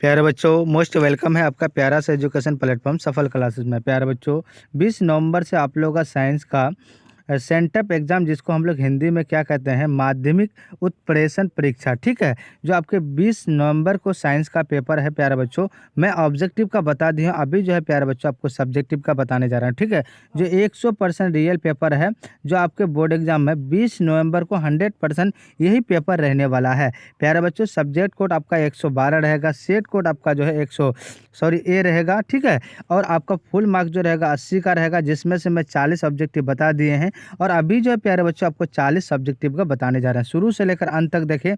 प्यारे बच्चों, most welcome है आपका प्यारा सा एजुकेशन प्लेटफॉर्म सफल क्लासेस में। प्यारे बच्चों, 20 नवंबर से आप लोगों का साइंस का सेंटअप एग्जाम, जिसको हम लोग हिंदी में क्या कहते हैं, माध्यमिक उत्प्रेषण परीक्षा, ठीक है, जो आपके 20 नवंबर को साइंस का पेपर है। प्यारे बच्चों, मैं ऑब्जेक्टिव का बता दी हूँ, अभी जो है प्यारे बच्चों आपको सब्जेक्टिव का बताने जा रहा हूँ, ठीक है, जो 100% रियल पेपर है, जो आपके बोर्ड एग्जाम में 20 नवंबर को 100% यही पेपर रहने वाला है। प्यारे बच्चों, सब्जेक्ट कोड आपका 112 रहेगा, सेट कोड आपका जो है 100 ए रहेगा, ठीक है, और आपका फुल मार्क्स जो रहेगा 80 का रहेगा, जिसमें से मैं 40 ऑब्जेक्टिव बता दिए हैं। और अभी जो है प्यारे बच्चों आपको 40 सब्जेक्टिव का बताने जा रहे हैं, शुरू से लेकर अंत तक देखें,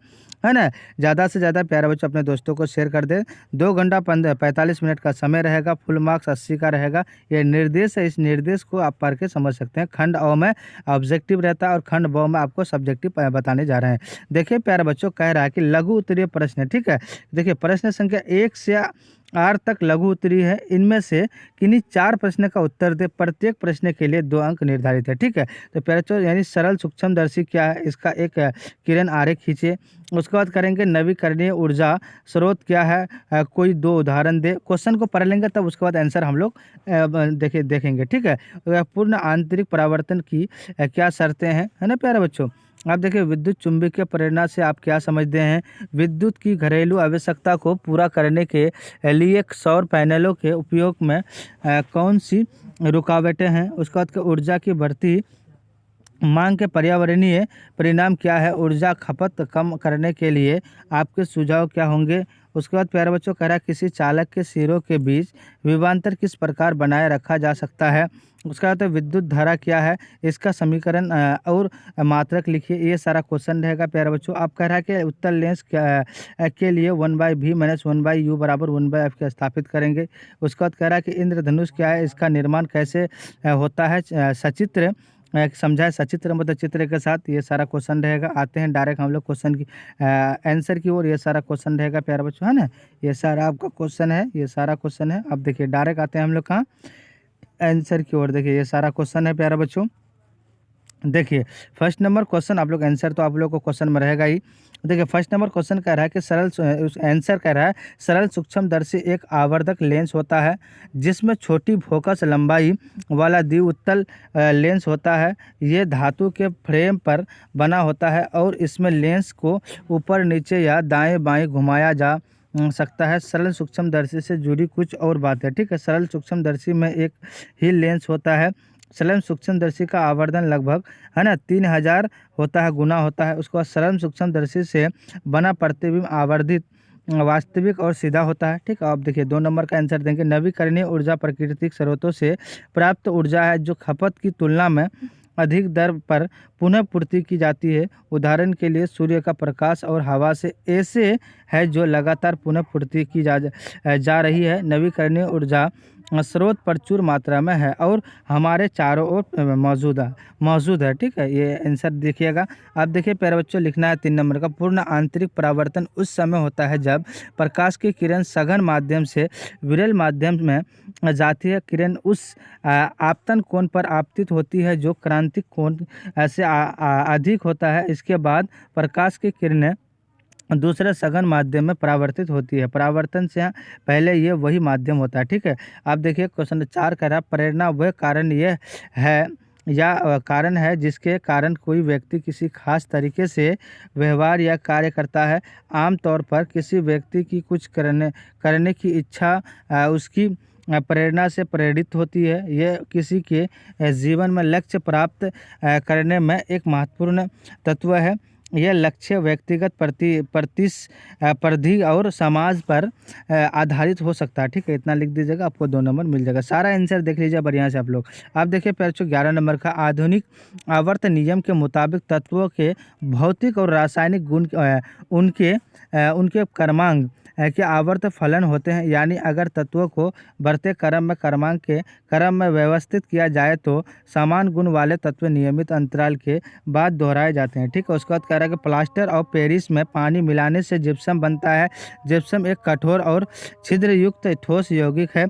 है ना। ज़्यादा से ज़्यादा प्यारे बच्चों अपने दोस्तों को शेयर कर दें। 2 घंटा 45 मिनट का समय रहेगा, फुल मार्क्स 80 का रहेगा। ये निर्देश है, इस निर्देश को आप पढ़ के समझ सकते हैं। खंड अ में ऑब्जेक्टिव रहता है और खंड ब में आपको सब्जेक्टिव बताने जा रहे हैं। देखिए प्यारे बच्चों, कह रहा है कि लघु उत्तरीय प्रश्न, ठीक है। देखिए प्रश्न संख्या 1 से 8 तक लघु उत्तरीय है। इनमें से किन्हीं 4 प्रश्न का उत्तर दे। प्रत्येक प्रश्न के लिए 2 अंक निर्धारित है, ठीक है। तो प्यारे बच्चों, यानी सरल सूक्ष्मदर्शी क्या है, इसका एक किरण आरेख खींचे। उसके बाद करेंगे नवीकरणीय ऊर्जा स्रोत क्या है, कोई 2 उदाहरण दे। क्वेश्चन को पढ़ लेंगे, तब उसके बाद आंसर हम लोग देखेंगे, ठीक है। पूर्ण आंतरिक परावर्तन की क्या शर्तें हैं, है ना प्यारे बच्चों। आप देखिए, विद्युत चुंबकीय प्रेरणा से आप क्या समझते हैं। विद्युत की घरेलू आवश्यकता को पूरा करने के लिए सौर पैनलों के उपयोग में कौन सी रुकावटें हैं। उसके बाद ऊर्जा की बढ़ती मांग के पर्यावरणीय परिणाम क्या है। ऊर्जा खपत कम करने के लिए आपके सुझाव क्या होंगे। उसके बाद प्यारे बच्चों, कह रहा है किसी चालक के सिरों के बीच विभवांतर किस प्रकार बनाए रखा जा सकता है। उसका बाद विद्युत धारा क्या है, इसका समीकरण और मात्रक लिखिए। ये सारा क्वेश्चन रहेगा प्यारे बच्चों। आप कह रहा है कि उत्तर लेंस के लिए 1/v - 1/u बराबर 1/f के स्थापित करेंगे। उसके बाद कह रहा है कि इंद्रधनुष क्या है, इसका निर्माण कैसे होता है। सचित्र समझाए, सचित्र मतलब चित्र के साथ। ये सारा क्वेश्चन रहेगा। आते हैं डायरेक्ट हम लोग क्वेश्चन की आंसर की ओर। ये सारा क्वेश्चन रहेगा प्यारे बच्चों, है ना। ये सारा आपका क्वेश्चन है, ये सारा क्वेश्चन है। अब देखिए डायरेक्ट आते हैं हम लोग कहाँ, आंसर की ओर। देखिए ये सारा क्वेश्चन है प्यारे बच्चों। देखिए फर्स्ट नंबर क्वेश्चन, आप लोग आंसर तो आप लोग को क्वेश्चन में रहेगा ही। देखिए फर्स्ट नंबर क्वेश्चन कह रहा है कि आंसर कह रहा है सरल सूक्ष्मदर्शी एक आवर्धक लेंस होता है, जिसमें छोटी फोकस लंबाई वाला द्विउत्तल लेंस होता है। ये धातु के फ्रेम पर बना होता है और इसमें लेंस को ऊपर नीचे या दाएं बाएं घुमाया जा सकता है। सरल सूक्ष्मदर्शी से जुड़ी कुछ और बातें, ठीक है। सरल सूक्ष्मदर्शी में एक ही लेंस होता है। सरल सूक्ष्मदर्शी का आवर्धन लगभग, है ना, 3000 होता है, गुना होता है। उसके बाद सरल सूक्ष्मदर्शी से बना प्रतिबिंब आवर्धित, वास्तविक और सीधा होता है, ठीक है। आप देखिए 2 नंबर का आंसर देंगे। नवीकरणीय ऊर्जा प्राकृतिक स्रोतों से प्राप्त ऊर्जा है, जो खपत की तुलना में अधिक दर पर पुनः पूर्ति की जाती है। उदाहरण के लिए सूर्य का प्रकाश और हवा से ऐसे है जो लगातार पुनः पूर्ति की जा रही है। नवीकरणीय ऊर्जा स्रोत प्रचुर मात्रा में है और हमारे चारों ओर मौजूद है, ठीक है। ये आंसर देखिएगा। आप देखिए प्यारे बच्चों, लिखना है 3 नंबर का। पूर्ण आंतरिक परावर्तन उस समय होता है जब प्रकाश की किरण सघन माध्यम से विरल माध्यम में जाती है। किरण उस आपतन कोण पर आपतित होती है जो क्रांतिक कोण से अधिक होता है। इसके बाद प्रकाश की किरणें दूसरे सघन माध्यम में परावर्तित होती है। परावर्तन से पहले ये वही माध्यम होता है, ठीक है। आप देखिए क्वेश्चन 4 कह रहा है प्रेरणा वह कारण यह है या कारण है जिसके कारण कोई व्यक्ति किसी खास तरीके से व्यवहार या कार्य करता है। आमतौर पर किसी व्यक्ति की कुछ करने की इच्छा उसकी प्रेरणा से प्रेरित होती है। यह किसी के जीवन में लक्ष्य प्राप्त करने में एक महत्वपूर्ण तत्व है। यह लक्ष्य व्यक्तिगत प्रतिस्पर्धी और समाज पर आधारित हो सकता है, ठीक है। इतना लिख दीजिएगा, आपको 2 नंबर मिल जाएगा। सारा आंसर देख लीजिए बढ़िया से आप लोग। आप देखिए बच्चों 11 नंबर का, आधुनिक आवर्त नियम के मुताबिक तत्वों के भौतिक और रासायनिक गुण उनके क्रमांक के आवर्त फलन होते हैं। यानी अगर तत्वों को बढ़ते क्रम में क्रमांक के क्रम में व्यवस्थित किया जाए तो समान गुण वाले तत्व नियमित अंतराल के बाद दोहराए जाते हैं, ठीक है। उसके बाद कह रहा है कि प्लास्टर ऑफ पेरिस में पानी मिलाने से जिप्सम बनता है। जिप्सम एक कठोर और छिद्र युक्त ठोस यौगिक है।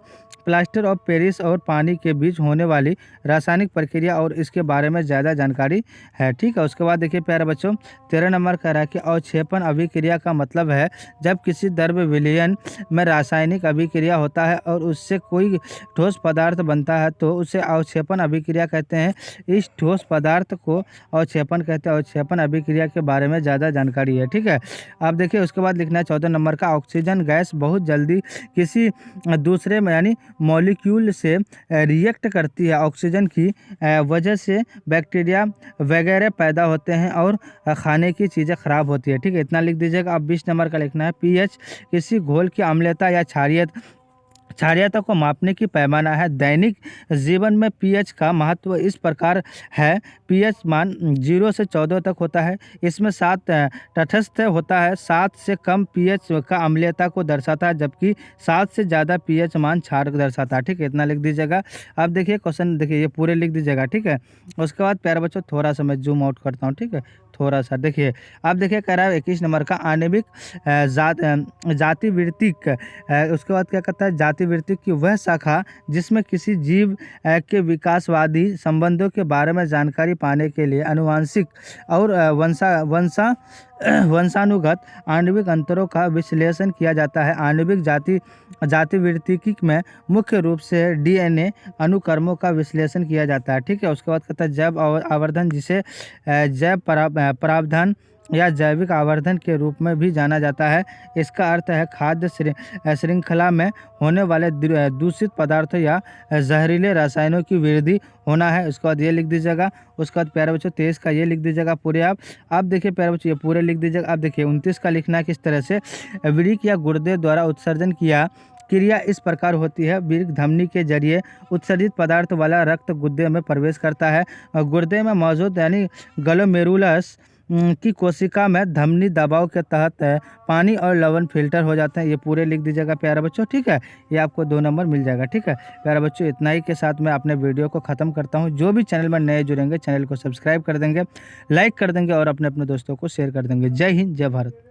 प्लास्टर ऑफ पेरिस और पानी के बीच होने वाली रासायनिक प्रक्रिया और इसके बारे में ज़्यादा जानकारी है। ठीक है, उसके बाद देखिए प्यारे बच्चों 13 नंबर कह रहा है कि अवक्षेपण अभिक्रिया का मतलब है जब किसी द्रव्य विलयन में रासायनिक अभिक्रिया होता है और उससे कोई ठोस पदार्थ बनता है तो उसे अवक्षेपण अभिक्रिया कहते हैं। इस ठोस पदार्थ को अवक्षेपण कहते हैं। अवक्षेपण अभिक्रिया के बारे में ज़्यादा जानकारी है। ठीक है, अब देखिए उसके बाद लिखना है 14 नंबर का ऑक्सीजन गैस बहुत जल्दी किसी दूसरे में यानी मॉलिक्यूल से रिएक्ट करती है। ऑक्सीजन की वजह से बैक्टीरिया वगैरह पैदा होते हैं और खाने की चीज़ें खराब होती है। ठीक है, इतना लिख दीजिएगा। अब 20 नंबर का लिखना है पीएच किसी घोल की अम्लता या क्षारीयता को मापने की पैमाना है। दैनिक जीवन में पीएच का महत्व इस प्रकार है। पीएच मान 0 से 14 तक होता है। इसमें 7 तटस्थ होता है। 7 से कम पीएच का अम्लीयता को दर्शाता है जबकि 7 से ज़्यादा पीएच मान क्षार को दर्शाता है। ठीक है, इतना लिख दीजिएगा। अब देखिए क्वेश्चन देखिए, ये पूरे लिख दीजिएगा। ठीक है, उसके बाद प्यारे बच्चों थोड़ा सा मैं जूम आउट करता हूँ। ठीक है, थोड़ा सा देखिए। अब देखिए कह रहा है 21 नंबर का आणविक जातिवृत्तिक उसके बाद क्या कहता है जातिवृत्तिक की वह शाखा जिसमें किसी जीव के विकासवादी संबंधों के बारे में जानकारी पाने के लिए आनुवंशिक और वंशानुगत आणविक अंतरों का विश्लेषण किया जाता है। आणविक जातिवृत्तिकी में मुख्य रूप से डीएनए अनुक्रमों का विश्लेषण किया जाता है। ठीक है, उसके बाद कहता है जैव आवर्धन जिसे जैव परावर्धन या जैविक आवर्धन के रूप में भी जाना जाता है। इसका अर्थ है खाद्य श्रृंखला में होने वाले दूषित पदार्थों या जहरीले रसायनों की वृद्धि होना है। उसके बाद ये लिख दीजिएगा। उसके बाद प्यारे बच्चों 23 का ये लिख दीजिएगा पूरे आप। अब देखिए प्यारे बच्चों ये पूरे लिख दीजिएगा। अब देखिए 29 का लिखना है किस तरह से वृक्क या गुर्दे द्वारा उत्सर्जन किया क्रिया इस प्रकार होती है। वृक्क धमनी के जरिए उत्सर्जित पदार्थ वाला रक्त गुर्दे में प्रवेश करता है। गुर्दे में मौजूद यानी ग्लोमेरुलस की कोशिका में धमनी दबाव के तहत पानी और लवण फिल्टर हो जाते हैं। ये पूरे लिख दीजिएगा प्यारे बच्चों। ठीक है, ये आपको 2 नंबर मिल जाएगा। ठीक है प्यारे बच्चों, इतना ही के साथ मैं अपने वीडियो को ख़त्म करता हूँ। जो भी चैनल में नए जुड़ेंगे चैनल को सब्सक्राइब कर देंगे, लाइक कर देंगे और अपने दोस्तों को शेयर कर देंगे। जय हिंद, जय भारत।